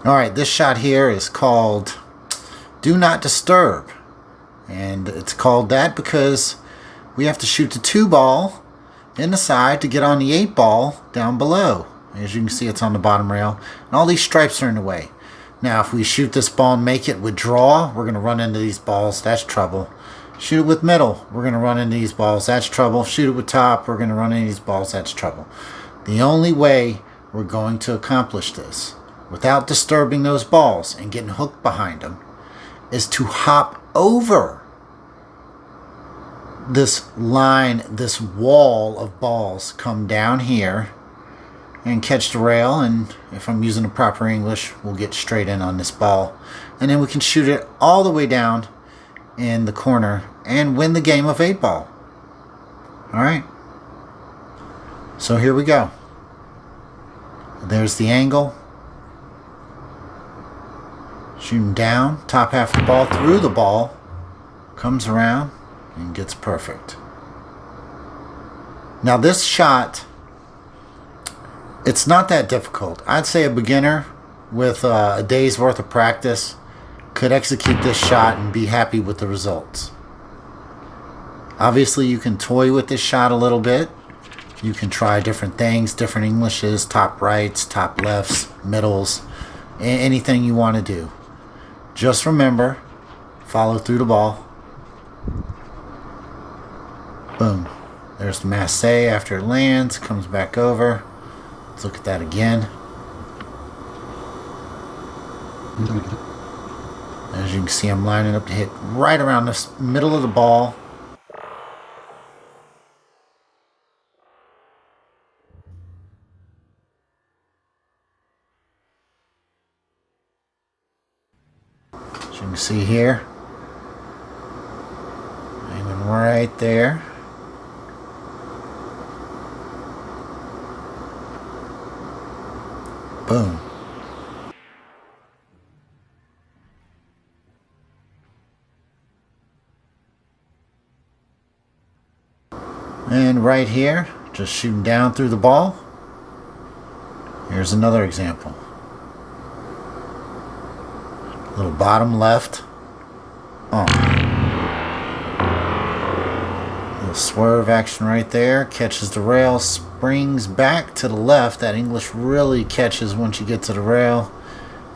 Alright, this shot here is called Do Not Disturb. And it's called that because we have to shoot the 2 ball in the side to get on the 8 ball down below. As you can see, it's on the bottom rail. And all these stripes are in the way. Now, if we shoot this ball and make it with draw, we're going to run into these balls. That's trouble. Shoot it with middle. We're going to run into these balls. That's trouble. Shoot it with top. We're going to run into these balls. That's trouble. The only way we're going to accomplish this without disturbing those balls and getting hooked behind them is to hop over this line, this wall of balls, come down here and catch the rail, and if I'm using the proper English, we'll get straight in on this ball. And then we can shoot it all the way down in the corner and win the game of 8 ball. Alright. So here we go. There's the angle. Shooting down, top half of the ball through the ball, comes around and gets perfect. Now this shot, it's not that difficult. I'd say a beginner with a day's worth of practice could execute this shot and be happy with the results. Obviously you can toy with this shot a little bit. You can try different things, different Englishes, top rights, top lefts, middles, anything you want to do. Just remember, follow through the ball. Boom. There's the masse after it lands, comes back over. Let's look at that again. As you can see, I'm lining up to hit right around the middle of the ball. As you can see here, aiming right there. Boom. And right here, just shooting down through the ball. Here's another example. Little bottom left. Little swerve action right there. Catches the rail, springs back to the left. That English really catches once you get to the rail.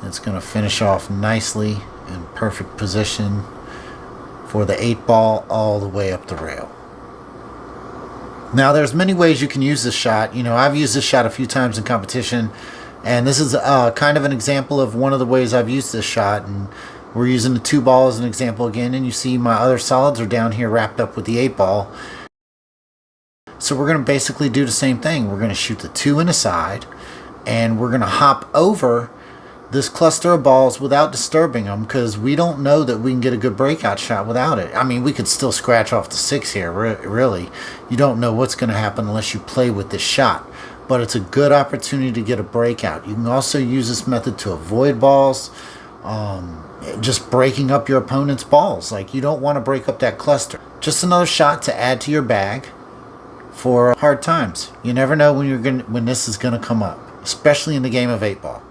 It's going to finish off nicely in perfect position for the 8 ball all the way up the rail. Now there's many ways you can use this shot. You know, I've used this shot a few times in competition, and this is kind of an example of one of the ways I've used this shot. And we're using the 2 ball as an example again, and you see my other solids are down here wrapped up with the 8 ball. So we're going to basically do the same thing. We're going to shoot the 2 in the side, and we're going to hop over this cluster of balls without disturbing them, because we don't know that we can get a good breakout shot without it. I mean, we could still scratch off the 6 here, really. You don't know what's going to happen unless you play with this shot. But it's a good opportunity to get a breakout. You can also use this method to avoid balls, just breaking up your opponent's balls. Like, you don't want to break up that cluster. Just another shot to add to your bag for hard times. You never know when this is going to come up, especially in the game of 8 ball.